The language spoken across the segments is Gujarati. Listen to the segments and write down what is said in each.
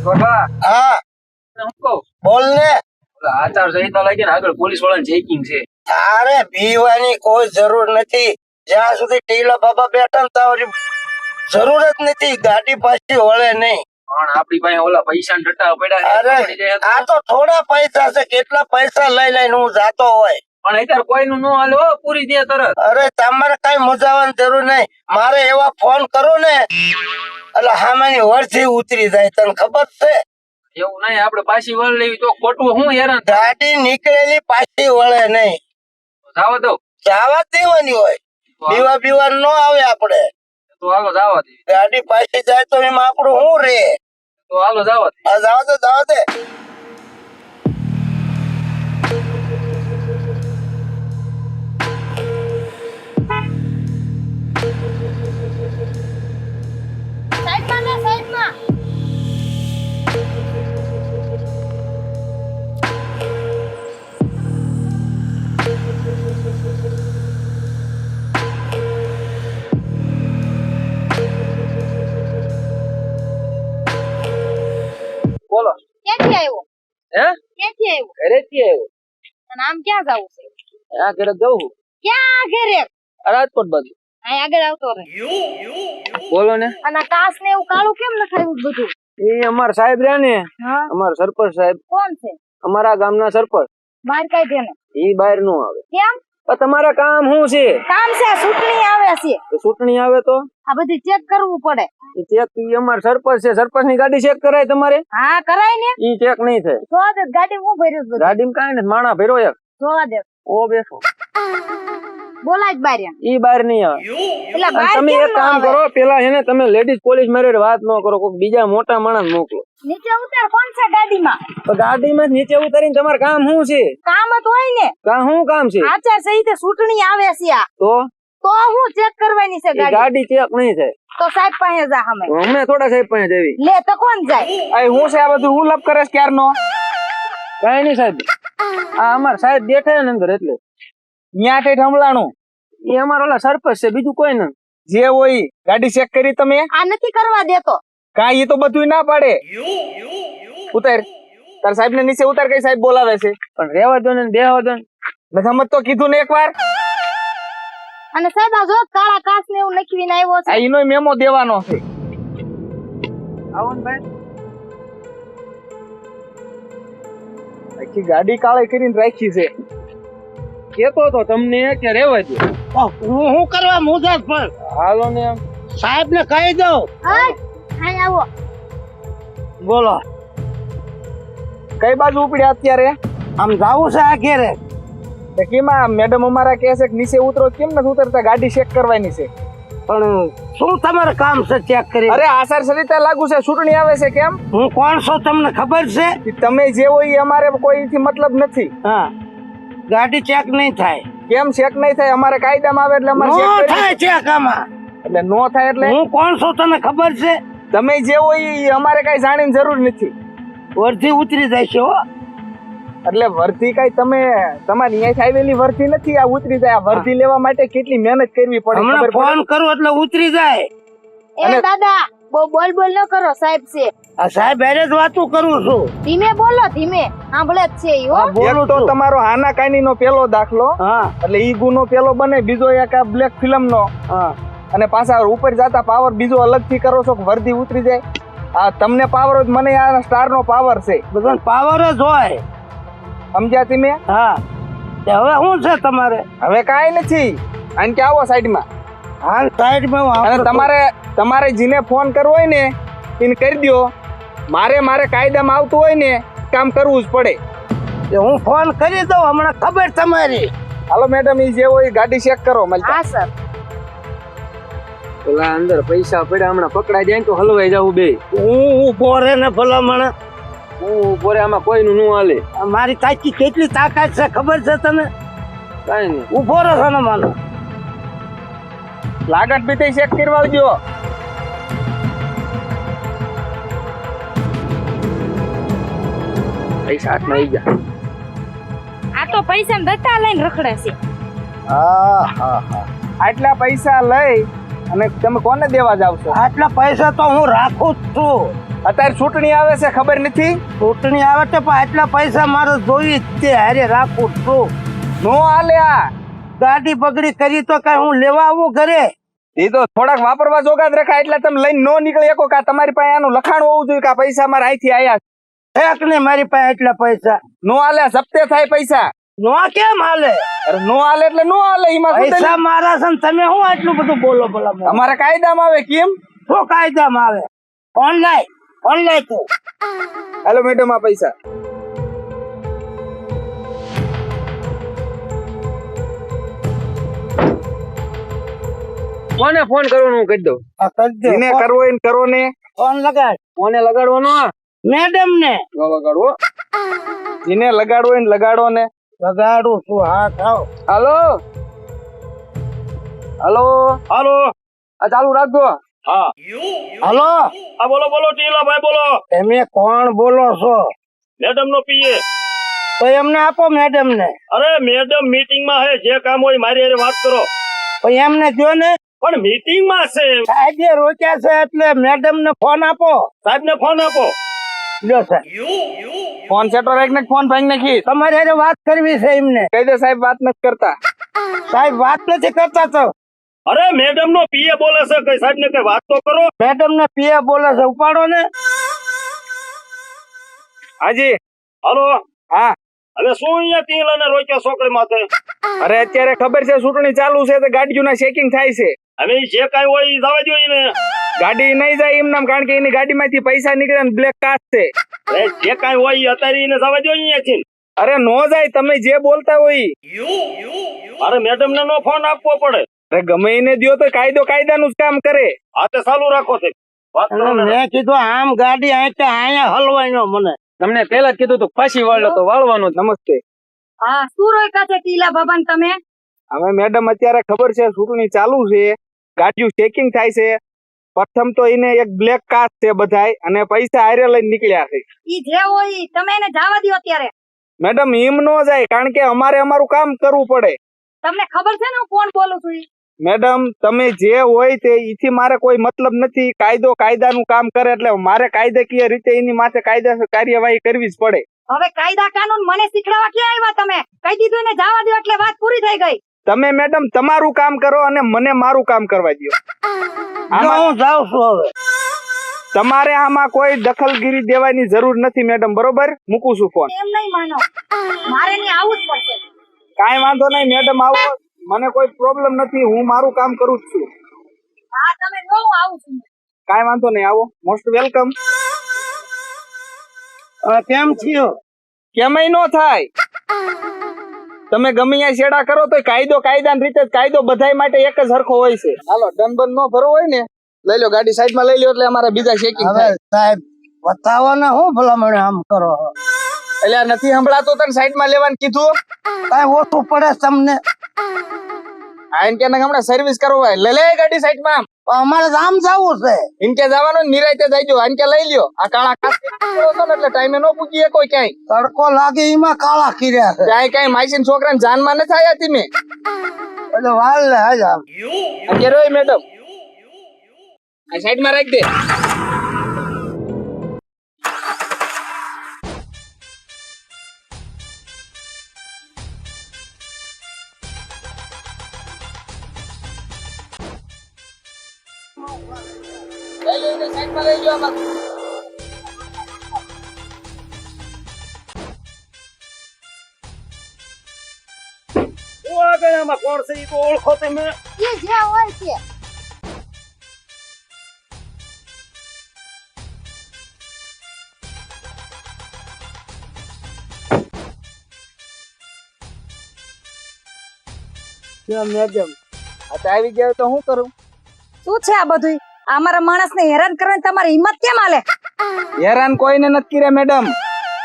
બાબા હા હું કહું બોલ ને. આચાર સંહિતા લાગી ને આગળ પોલીસ વાળાને ચેકિંગ છે. તારે બીવાની કોઈ જરૂર નથી. જ્યાં સુધી ટીલા બાબા બેઠા ને તારી જરૂર જ નથી. ગાડી પાછી વળે નહીં. પણ આપડી પાસે ઓલા પૈસા ટટ્ટા પડ્યા અરે આ તો થોડા પૈસા છે. કેટલા પૈસા લઈ લઈને હું જાતો હોય. પણ અત્યારે કોઈનું નો હાલે હો, પૂરી દે તરત. અરે તમારે કઈ મજાવાની જરૂર નહીં. મારે એવા ફોન કરું ને એટલે હામેની વરથી ઉતરી જાય. તને ખબર છે? એવું નહીં, આપડે પાછી વળ લેવી તો ખોટું હું હેરાન. ગાડી નીકળેલી પાછી વળે નહીં. જાવા દો જવા દેવાની હોય. બીવા નો આવે આપડે. તો હાલો જાવા દે. ગાડી પાછી જાય તો એમાં આપણું શું રે? તો હાલો જાવા દે. આ જવા દે જવા દે. બોલો. ક્યાંથી આવ્યો? હે? ક્યાંથી આવ્યો? ઘરેથી આવ્યો. અને આમ ક્યાં જવું છે? આ ઘરે જવું. ક્યાં ઘરે? રાજકોટ બાજુ. અહીં આગળ આવતો રહે. બોલો ને. અને આ કાસ ને એવું કાળું કેમ લખાયું બધું? એ અમાર સાહેબ રહ્યા ને, હા, અમારા સરપંચ સાહેબ, કોણ છે? અમારા ગામના સરપંચ. બહાર કાઢે ને. ઈ બહાર નો આવે. કેમ? પણ તમારા કામ શું છે? કામ છે, ચૂંટણી આવે છે. તો ચૂંટણી આવે તો આ બધી ચેક કરવું પડે. ઈ ચેક અમાર સરપંચ છે, સરપંચ ની ગાડી ચેક કરાય તમારે? હા કરાય ને. ઈ ચેક નહીં થાય. જોવા દે ગાડી હું ભર્યું બધું. ગાડીમાં કાંઈ નથી, માણા ભેરો એક. જોવા દે. ઓ બેસો. બોલાય જ બહાર. ઈ બહાર નહીં આવે. એટલે અને બહાર તમે કેમ એક ન કામ આવે? કરો, પેલા છે ને તમે લેડીઝ પોલીસ મારી વાત ન કરો, કોઈક બીજા મોટા માણસ મોકલો. નીચે ઉતાર. કોણ છે ગાડીમાં? તો ગાડીમાં નીચે ઉતારીને તમારે કામ શું છે? કામ જ હોય ને. શું કામ છે? આચાર સંહિતા ચૂંટણી આવે છે આ. તો હું ચેક કરવાની છે ઈ ગાડી. ગાડી ચેક નહીં થાય. તો સાહેબ પાસે જા અમે. અમે થોડા સાહેબ પાસે જવી. લે તો કોણ જાય? આ હું છે આ બધું હું લપ કરે ક્યારનો? કઈ નહીં સાહેબ, આ અમાર સાહેબ બેઠા ને અંદર એટલે ન્યા કઈ હમલાણું. એ અમારો ઓલા સરપંચ છે, બીજું કોઈ નહીં. જે હોય ગાડી ચેક કરી તમે? આ નથી કરવા દેતો. કાંઈ એ તો બધું ના પાડે. ઉતાર તાર સાહેબ ને નીચે ઉતાર, કઈ સાહેબ બોલાવે છે. પણ રેવા દો ને, બેહવા દો ને. મેં સમજ તો કીધું ને એકવાર. અને સાહેબ આ જો કાળા કાચ ને એવું નખવીને આવ્યો છે. આ ઈનો મેમો દેવાનો છે. આવો ને ભાઈ. આખી ગાડી કાળી કરીને રાખી છે. કેતો તો તમને કે રેવા દે. હું કરવા મુજાજ પણ હાલો ને આમ. સાહેબ ને કહી દઉં. હા અહીં આવો. બોલો. કઈ બાજુ ઉપડ્યા અત્યારે? આમ જાવું છે આ ઘેરે. કેમાં મેડમ અમારા કહે છે કે નીચે ઉતરો, કેમ નથી ઉતરતા? ગાડી ચેક કરવાની છે. પણ શું તમારે કામ છે ચેક કરી? અરે આચાર સંહિતા લાગુ છે, ચૂંટણી આવે છે. કેમ? હું કોણ છું તમને ખબર છે? તમે જે હોય એ અમારે કોઈથી મતલબ નથી. હા, ગાડી ચેક નહીં થાય. કેમ ચેક નહીં થાય? અમારે કાયદામાં આવે એટલે અમારે નો check કરી. થાય ચેક આમાં. એટલે નો થાય એટલે હું કોણ છું તને ખબર છે? તમે જે હોય એ અમારે કઈ જાણીને જરૂર નથી. વરથી ઉતરી જાય છે હો. એટલે વર્ધી કઈ તમે તમારી અહીંયા આવેલી વર્ધી નથી, આ ઉતરી જાય. આ વર્ધી લેવા માટે કેટલી મહેનત કરવી પડે હમણાં ખબર ફોન પડે? કરું એટલે ઉતરી જાય. એ દાદા બહુ બોલ બોલ ન કરો, સાહેબ છે. આ સાહેબ હારે જ વાતું કરું છું. ધીમે બોલો, ધીમે. સાંભળે જ છે ઈ હો. એક બોલું તો છું. તમારો હાનાકાની નો પેલો દાખલો, હા એટલે ઈ ગુનો પેલો બને. બીજો એક આ બ્લેક ફિલ્મ નો, હા. અને પાછા ઉપર જતા પાવર બીજો અલગ થી કરો છો કે વર્ધી ઉતરી જાય. આ તમને પાવર જ, મને આ સ્ટાર નો પાવર છે. બધાને પાવર જ હોય. સમજ્યા તમે? હા, તે હવે શું છે તમારે? હવે કાંઈ નથી. આને કે આવો સાઈડમાં. હાલ સાઈડમાં અને તમારે જેને ફોન કરવો હોય ને એને કરી દો. મારે કાયદામાં આવતું હોય ને કામ કરવું જ પડે. હું ફોન કરી દઉં હમણાં. ખબર તમારી. હાલો મેડમ, ઈ જે હોય ગાડી ચેક કરો. હા સર. પેલા અંદર પૈસા પડ્યા, હમણાં પકડાઈ જાય તો હલવાઈ જાવ બે. હું ઉભો રે ને ભલામણ. હું પોરે આમાં કોઈનું નું હાલે. મારી તાકી કેટલી તાકાત છે ખબર છે તને? કાંઈ નહીં. ઉભો રહો છો ને માનો. લાગત બી તે ચેક કરવા દો. પૈસા હાથમાં આવી ગયા. આ તો પૈસા ને ધક્કા લઈને રખડે છે. આટલા પૈસા લઈ અને તમે કોને દેવા જાવ છો? આટલા પૈસા તો હું રાખું જ છું. અત્યારે ચૂંટણી આવે છે ખબર નથી? ચૂંટણી આવે તો પણ આટલા પૈસા મારે જોઈએ જ તે હારે રાખું છું. નો હાલે આ. ગાડી બગડી કરી તો કઈ હું લેવા આવું ઘરે? એ તો થોડાક વાપરવા જોગા જ રખાય એટલે તમે લઈને નો નીકળી શકો. કા તમારી પાસે આનું લખાણ હોવું જોઈએ કે આ પૈસા મારા અહીંથી આયા છે. એક ને મારી પાસે એટલા પૈસા નો હાલે, જપ્તે થાય પૈસા. નો કેમ હાલે? અરે નો હાલે એટલે નો હાલે. એમાં શું પૈસા થયું? મારા છે ને તમે શું આટલું બધું બોલો બોલા? અમારા કાયદામાં આવે કેમ? શું કાયદામાં આવે? ઓનલાઈન ઓનલાઈન તો હાલો મેડમ આ પૈસા. કોને ફોન કરવાનો હું કહી દઉં. આ કરી દો. જેને કરવો એને કરો ને. ફોન લગાડ. કોને લગાડવાનો? મેડમ ને ન લગાડવો. જેને લગાડવો એને લગાડો ને. લગાડું છું. હા ખાઓ. હાલો હાલો હાલો. આ ચાલુ રાખજો. હા. હલો, હા બોલો બોલો ટીલાભાઈ બોલો. તમે કોણ બોલો છો? મેડમ નો પીએ. તો એમને આપો મેડમ ને. અરે મેડમ મીટિંગ માં હે, જે કામ હોય મારી હારે વાત કરો. પણ એમને જો ને પણ મીટિંગ માં છે. સાહેબે રોક્યા છે એટલે મેડમ ને ફોન આપો. સાહેબ ને ફોન આપો. લ્યો સાહેબ, ફોન સેટો રાખ ને ફોન ભાંગી નાખી. તમારે હારે વાત કરવી છે એમને. કહી દે સાહેબ વાત નથી કરતા. સાહેબ વાત નથી કરતા તો અરે મેડમ નો પીએ બોલે છે, કઈ સાહેબ ને કઈ વાત તો કરો. મેડમ ને પીએ બોલે છે, ઉપાડો ને. હાજી. હાલો. હા. હવે શું અહીંયા ટીલા ને રોક્યા છોકરી માથે? અરે અત્યારે ખબર છે ચૂંટણી ચાલુ છે તો ગાડીઓના ચેકિંગ થાય છે. હવે ઈ જે કાંઈ હોય ઈ જવા જોઈએ ને. ગાડી નહીં જાય એમ નામ, કારણ કે એની ગાડીમાંથી પૈસા નીકળે ને બ્લેક કાચ છે. હવે જે કાંઈ હોય ઈ અત્યારે એને જવા જોઈએ અહીંયાથી. અરે નો જાય, તમે જે બોલતા હોય ઈ. મારે મેડમ ને નો ફોન આપવો પડે. અરે ગમે એને દ્યો તો કાયદો કાયદાનું જ કામ કરે. આ તે ચાલુ રાખો તે વાત કરો અને ને. મેં કીધું આમ ગાડી અહીંયા હલવાઈ મને. તમને પેલા જ કીધું તો પાછી વાળો તો વાળવાનું જ. નમસ્તે. હા શું રોક્યા છે ટીલા બાબા તમે? હવે મેડમ અત્યારે ખબર છે ચૂંટણી ચાલુ છે, ગાડીઓ ચેકિંગ થાય છે. પ્રથમ તો એને એક બ્લેક કાચ છે બધાય, અને પૈસા હારે લઈને નીકળ્યા છે. ઈ જે હોય ઈ તમે એને જવા દો અત્યારે. મેડમ એમ નો જાય, કારણ કે અમારે અમારું કામ કરવું પડે. તમને ખબર છે ને હું કોણ બોલું છું ઈ? મેડમ તમે જે હોય તે ઈથી મારે કોઈ મતલબ નથી. કાયદો કાયદાનું કામ કરે એટલે મારે કાયદાકીય રીતે એની માથે કાયદાસર કાર્યવાહી કરવી જ પડે. હવે કાયદા કાનૂન મને શીખડાવવા ક્યાં આવ્યા તમે? કહી દીધું એને જવા દો એટલે વાત પૂરી થઈ ગઈ. તમે મેડમ તમારું કામ કરો અને મને મારું કામ કરવા દો. જો હું જાઉં છું હવે. તમારે આમાં કોઈ દખલગીરી દેવાની જરૂર નથી મેડમ, બરોબર? મૂકું છું ફોન. એમ નહીં માનો, મારે નહીં આવવું જ પડશે. કાંઈ વાંધો નહીં મેડમ, આવો, મને કોઈ પ્રોબ્લેમ નથી. હું મારું કામ કરું જ છું. હા તમે જો હું આવું છું. કાંઈ વાંધો નહીં, આવો, મોસ્ટ વેલકમ. કેમ થયો? કેમય નો થાય. તમે ગમે ત્યાં છેડા કરો તો કાયદો કાયદાની રીતે જ, કાયદો બધાય માટે એક જ હરખો હોય છે. હાલો, ડન બન નો ભરવો હોય ને લઈ લો, ગાડી સાઈડમાં લઈ લો એટલે અમારા બીજા ચેકિંગ હવે થાય. સાહેબ બતાવો ને, હું ભલામણ આમ કરો? એટલે આ નથી સંભળાતું તને સાઈડમાં લેવાનું કીધું? કઈ ઓછું પડે તમને? આઈન કે હમણાં સર્વિસ કરવા લે લે ગાડી સાઈડમાં. અમારે આમ જવું છે. ઇનકે જવાનું નિરાયતે જઈજો. આઈન કે લઈ લ્યો. આ કાળા કાચ કરો છો ને એટલે ટાઈમે નો પૂછીએ કોઈ ક્યાંય. તડકો લાગે એમાં કાળા કીર્યા છે. ક્યાંય ક્યાંય માઈસીન છોકરાને જાનમાં નથી આયા તમે. એટલે વાલ લે આજ આમ. અત્યારે હોય મેડમ આ સાઈડમાં રાખ દે. લઈ લો એને સાઈડમાં લઈ લો. આ બાજુ હું આ કઈ આમાં કોણ છે ઈ તો ઓળખો તમે. ઈ જે હોય તે. મેડમ આ તો આવી ગયા તો શું કરું? શું છે આ બધું? અમારા માણસને હેરાન કરવાની તમારી હિંમત કેમ આલે? હેરાન કોઈને નથી કર્યા મેડમ.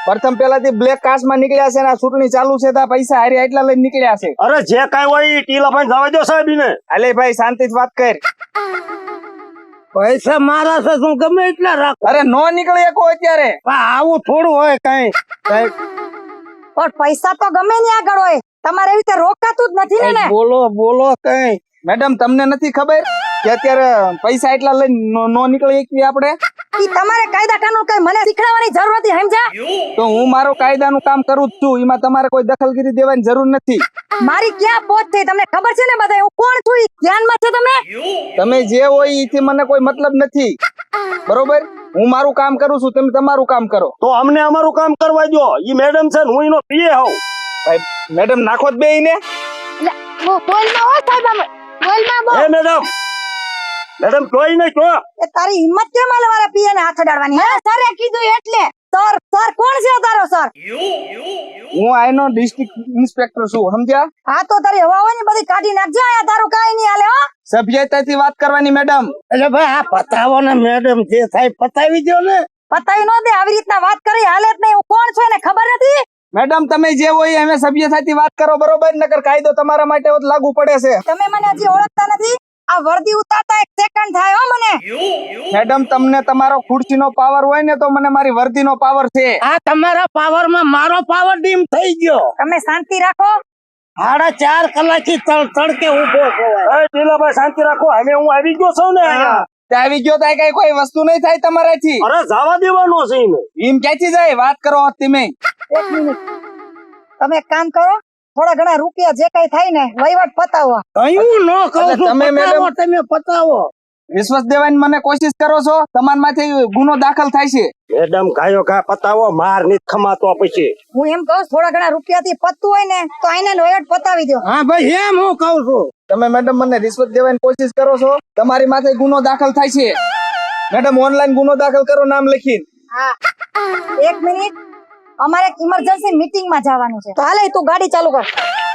પ્રથમ પેલાથી બ્લેક કાચમાં નીકળ્યા છે ને આ ચૂંટણી ચાલુ છે તો આ પૈસા હારી એટલા લઈને નીકળ્યા છે. અરે જે કાંઈ હોય ઈ ટીલાભાઈ જવા દો સાહેબ ને. અલે ભાઈ શાંતિથી વાત કર. પૈસા મારા છે, હું ગમે એટલા રાખું. અરે નો નીકળે કો અત્યારે. પણ આવું થોડું હોય કઈ. પણ પૈસા તો ગમે ને આગળ હોય, તમારે એવી રીતે રોકાતું જ નથી ને. બોલો બોલો કઈ. મેડમ તમને નથી ખબર કે અત્યારે પૈસા એટલા લઈને નો નીકળી શકીએ આપણે? ઈ તમારે કાયદા કાનૂન કઈ મને શીખડાવવાની જરૂર નથી સમજ્યા? તો હું મારો કાયદાનું કામ કરું જ છું, એમાં તમારે કોઈ દખલગીરી દેવાની જરૂર નથી. મારી ક્યાં પહોંચ થઈ તમને ખબર છે ને બધા હું કોણ છું ઈ ધ્યાનમાં છે તમને? તમે જે હોય એથી મને કોઈ મતલબ નથી, બરોબર? હું મારું કામ કરું છું, તમે તમારું કામ કરો. તો અમને અમારું કામ કરવા દો. ઈ મેડમ છે ને હું એનો પીએ હોઉં. ભાઈ મેડમ નાખો જ બે ને. બોલમાં હો સાહેબ બોલમાં બોલ. હે મેડમ, મેડમ જોઈ ને જો. એ તારી હિંમત કેમ આલે મારા પીએ ને હાથ અડાડવાની? હે સરે કીધું એટલે. સર કોણ છે તારો સર? હું આઈનો ડિસ્ટ્રિક્ટ ઇન્સ્પેક્ટર છું, સમજ્યા? હા તો તારી હવા હોય ને બધી કાઢી નાખજે, આયા તારું કાઈ નહીં હાલે હો. સભ્યતાથી વાત કરવાની મેડમ. એટલે ભાઈ આ પતાવો ને મેડમ, જે થાય પતાવી દો ને. પતાવી નો દે, આવી રીતના વાત કરી હાલે જ નહીં. હું કોણ છું એને ખબર નથી? મેડમ તમે જે હોય અમે સભ્યતાથી વાત કરો, બરોબર? નકર કાયદો તમારા માટે જ લાગુ પડે છે. તમે મને હજી ઓળખતા નથી? આ વર્દી ઉતારતા એક સેકન્ડ થાય હો મને. મેડમ તમને તમારો ખુરશીનો પાવર હોય ને તો મને મારી વર્દીનો પાવર છે. આ તમારા પાવર માં મારો પાવર ડીમ થઈ ગયો. તમે શાંતિ રાખો. 4.5 કલાકથી તડકે ઉભો છો. એ ટીલાભાઈ શાંતિ રાખો. હવે હું આવી ગયો છું ને અહીંયા. તે આવી ગયો તો કઈ કોઈ વસ્તુ નહીં થાય તમારાથી. અરે જવા દેવાનો છે એને. એમ ક્યાંથી જાય? વાત કરો તમે. એક મિનિટ તમે એક કામ કરો, થોડા ઘણા રૂપિયા જે કઈ થાય ને વહીવટ પતાવો. કયું ન કહું એટલે છું, તમે પતાવો, મેડમ- તમે પતાવો. વિશ્વાસ દેવાની મને કોશિશ કરો છો, તમારામાંથી ગુનો દાખલ થાય છે. મેડમ ગાયો ગા પતાવો, માર નીત ખમાતો પછી. હું એમ કહું છું, થોડા ઘણા રૂપિયાથી પતતું હોય ને તો આઈને વહીવટ પતાવી દો. હા ભાઈ એમ હું કહું છું. તમે મેડમ મને રિશ્વત દેવાની કોશિશ કરો છો, તમારી માથે ગુનો દાખલ થાય છે. મેડમ ઓનલાઈન ગુનો દાખલ કરો, નામ લખીને. હા એક મિનિટ, અમારે એક ઇમરજન્સી મીટિંગ માં જવાનું છે, તો હાલે તું ગાડી ચાલુ કર.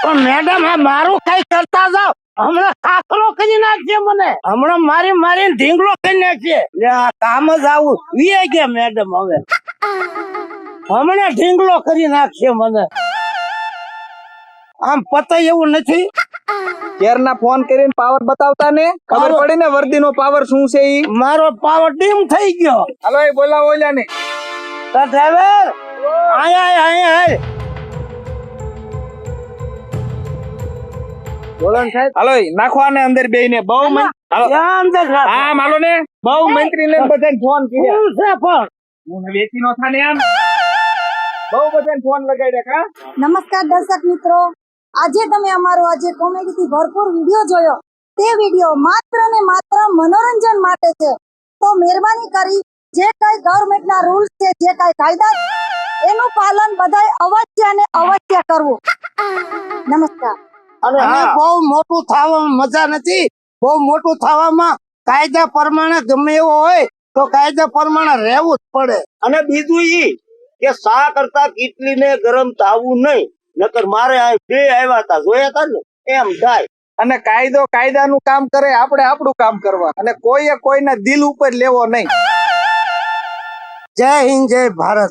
પણ મેડમ આ મારું કઈ કરતા જાવ, હમણાં કાકરો કરી નાખશે મને. હમણાં મારી ઢીંગલો કરી નાખશે. લે આ કામ જ આવું વીએ ગયા મેડમ. હવે હમણાં ઢીંગલો કરી નાખશે મને. આમ પતાય એવું નથી. કેરના ફોન કરીને પાવર બતાવતા ને ખબર પડી ને વર્દીનો પાવર શું છે ઈ. મારો પાવર ડીમ થઈ ગયો. હાલો એ બોલાવો ઓલા ને. તો ડ્રાઈવર આય બોલો ને સાહેબ. હાલો એ નાખો આને અંદર બેયને. બહુ હાલો. અંદર રાખ. હા માલો ને બહુ મંત્રી ને બધાને ફોન કર્યા. શું છે પણ હું વેચી નો થાને આમ. બહુ બધાને ફોન લગાડ્યા કા. નમસ્કાર દર્શક મિત્રો, આજે તમે અમારો આજે કોમેડી થી ભરપૂર વિડીયો જોયો. તે વિડીયો માત્ર ને માત્ર મનોરંજન માટે છે, તો મહેરબાની કરી જે કઈ ગવર્મેન્ટ ના રૂલ્સ છે, જે કઈ કાયદા એનું પાલન બધાય અવશ્ય ને અવશ્ય કરવું. નમસ્કાર. અને બહુ મોટું થવામાં મજા નથી. બહુ મોટું થવામાં કાયદા પ્રમાણે ગમે એવો હોય તો કાયદા પ્રમાણે રહેવું જ પડે. અને બીજું ઈ કે શા કરતા કીટલી ને ગરમ થાવું નહીં, નકર મારે આ બે આવ્યા હતા જોયા હતા ને એમ થાય. અને કાયદો કાયદાનું કામ કરે, આપણે આપણું કામ કરવા, અને કોઈએ કોઈના દિલ ઉપર લેવો નહીં. જય હિન્દ, જય ભારત.